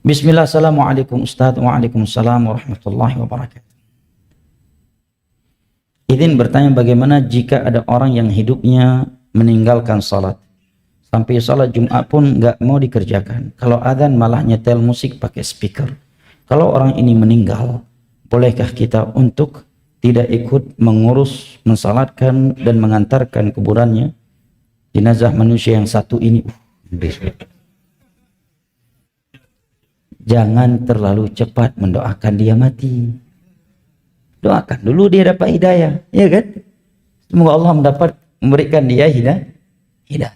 Bismillah, assalamualaikum Ustaz. Waalaikumsalam warahmatullahi wabarakatuh. Izin bertanya, bagaimana jika ada orang yang hidupnya meninggalkan salat, sampai salat Jumat pun nggak mau dikerjakan, kalau adzan malah nyetel musik pakai speaker. Kalau orang ini meninggal, bolehkah kita untuk tidak ikut mengurus, mensalatkan dan mengantarkan kuburannya jenazah manusia yang satu ini? Jangan terlalu cepat mendoakan dia mati. Doakan dulu dia dapat hidayah, ya kan? Semoga Allah memberikan dia hidayah.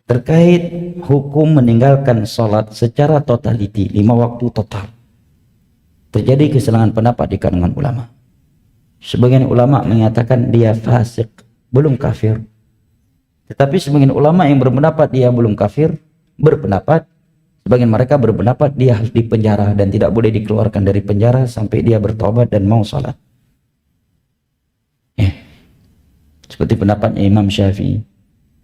Terkait hukum meninggalkan sholat secara totaliti, 5 waktu total, terjadi keselangan pendapat di kalangan ulama. Sebagian ulama mengatakan dia fasik, belum kafir. Tetapi sebagian ulama yang berpendapat dia belum kafir, sebagian mereka berpendapat dia harus dipenjara dan tidak boleh dikeluarkan dari penjara sampai dia bertobat dan mau salat. Seperti pendapatnya Imam Syafi'i.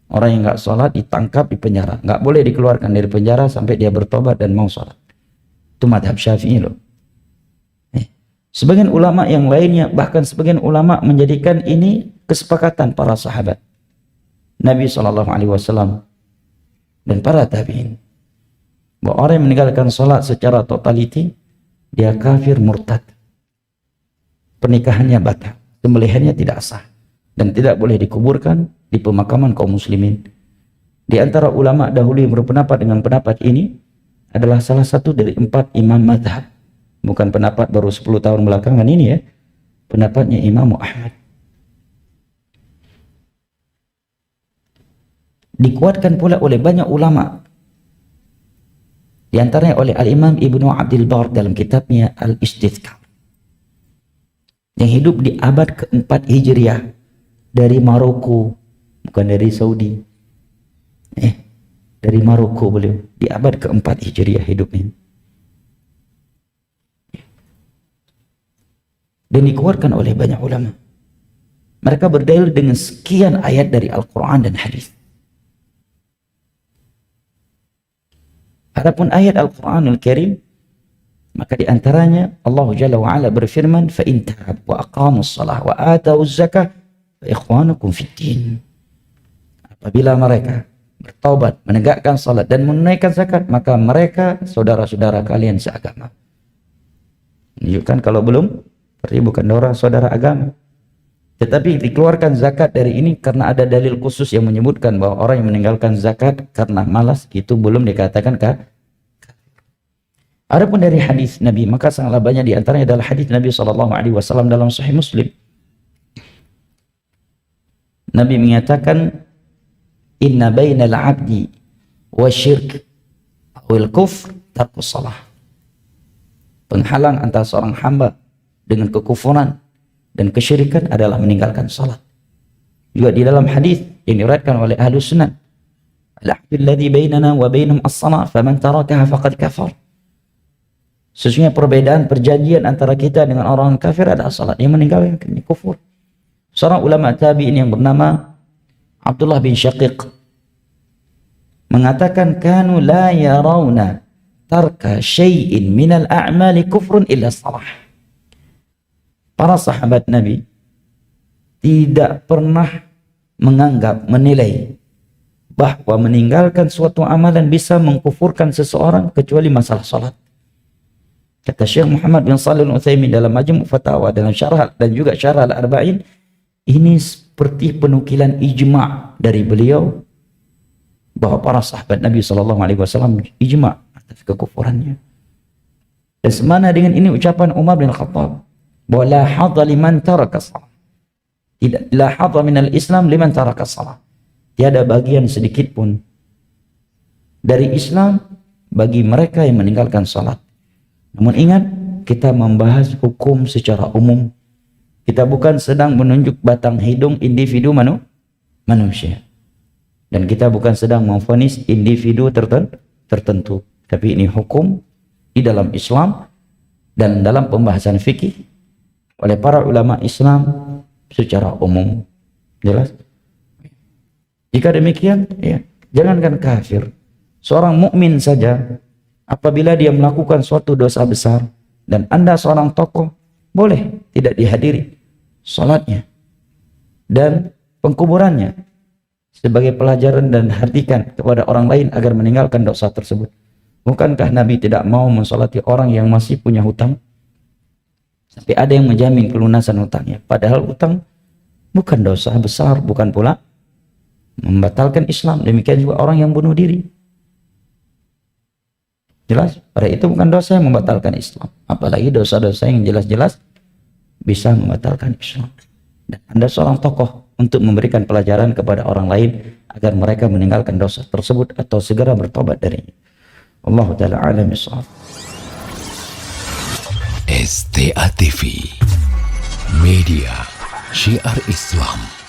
Orang yang nggak salat ditangkap di penjara, nggak boleh dikeluarkan dari penjara sampai dia bertobat dan mau salat. Itu madhab Syafi'i loh. Sebagian ulama yang lainnya, bahkan sebagian ulama menjadikan ini kesepakatan para sahabat Nabi SAW dan para tabi'in, bahwa orang yang meninggalkan sholat secara totaliti, dia kafir murtad. Pernikahannya batal, sembelihannya tidak sah, dan tidak boleh dikuburkan di pemakaman kaum muslimin. Di antara ulama dahulu yang berpendapat dengan pendapat ini adalah salah satu dari 4 imam madhab. Bukan pendapat baru 10 tahun belakangan ini ya. Pendapatnya Imam Ahmad. Dikuatkan pula oleh banyak ulama. Di antaranya oleh Al-Imam Ibnu Abdul Bar dalam kitabnya Al-Istidhkar, yang hidup di abad ke-4 Hijriah, dari Maroko, bukan dari Saudi. Dari Maroko beliau, di abad ke-4 Hijriah hidupnya. Dan dikuatkan oleh banyak ulama. Mereka berdalil dengan sekian ayat dari Al-Quran dan hadis. Adapun ayat Al-Quranul Karim, maka diantaranya Allah Jalla wa'ala berfirman, فَإِنْ تَابُوا وَأَقَامُوا الصَّلَاةَ وَآتَوُا الزَّكَاةَ فَإِخْوَانُكُمْ فِي الدِّينِ. Apabila mereka bertaubat, menegakkan salat dan menunaikan zakat, maka mereka saudara-saudara kalian seagama. Menunjukkan kalau belum, berarti bukan orang saudara agama. Tetapi dikeluarkan zakat dari ini karena ada dalil khusus yang menyebutkan bahwa orang yang meninggalkan zakat karena malas, itu belum dikatakan kafir. Adapun dari hadis Nabi, maka sangatlah banyak di antaranya adalah hadis Nabi SAW dalam Sahih Muslim. Nabi menyatakan, inna bainal abdi wa syirk wal kufr tarkus salah. Penghalang antara seorang hamba dengan kekufuran dan kesyirikan adalah meninggalkan salat. Juga di dalam hadis yang diriwayatkan oleh Ahlus Sunnah, al-ahdu alladhi bainana wa bainahum as-salah faman tarakaha faqad kafar. Sesungguhnya perbedaan perjanjian antara kita dengan orang kafir adalah salat. Yang meninggalkan kufur. Seorang ulama tabi'in yang bernama Abdullah bin Syaqiq mengatakan, kanu la yarawna tarka syai'in minal a'mali kufrun illa salah. Para sahabat Nabi tidak pernah menilai bahwa meninggalkan suatu amalan bisa mengkufurkan seseorang kecuali masalah salat. Kata Syekh Muhammad bin Shalih Al-Utsaimin dalam Majmu' Fatawa dan syarah dan juga syarah Al-Arba'in, ini seperti penukilan ijma' dari beliau bahwa para sahabat Nabi SAW ijma' atas kekufurannya. Dan semana dengan ini ucapan Umar bin Khattab, bahwa la hadha liman taraka salat. Tidak, la hadha minal Islam liman taraka salat. Tiada bagian sedikit pun dari Islam bagi mereka yang meninggalkan salat. Namun ingat, kita membahas hukum secara umum. Kita bukan sedang menunjuk batang hidung individu manusia. Dan kita bukan sedang memvonis individu tertentu. Tapi ini hukum di dalam Islam dan dalam pembahasan fikih oleh para ulama Islam secara umum. Jelas? Jika demikian, ya, jangankan kafir, seorang mukmin saja apabila dia melakukan suatu dosa besar dan Anda seorang tokoh, boleh tidak dihadiri salatnya dan pengkuburannya sebagai pelajaran dan hardikan kepada orang lain agar meninggalkan dosa tersebut. Bukankah Nabi tidak mau mensolati orang yang masih punya hutang? Tapi ada yang menjamin pelunasan hutangnya. Padahal hutang bukan dosa besar, bukan pula membatalkan Islam. Demikian juga orang yang bunuh diri. Jelas? Pada itu bukan dosa yang membatalkan Islam. Apalagi dosa-dosa yang jelas-jelas bisa membatalkan Islam. Dan Anda seorang tokoh untuk memberikan pelajaran kepada orang lain agar mereka meninggalkan dosa tersebut atau segera bertobat darinya. Allah Ta'ala alam bisawab. STA TV Media Syiar Islam.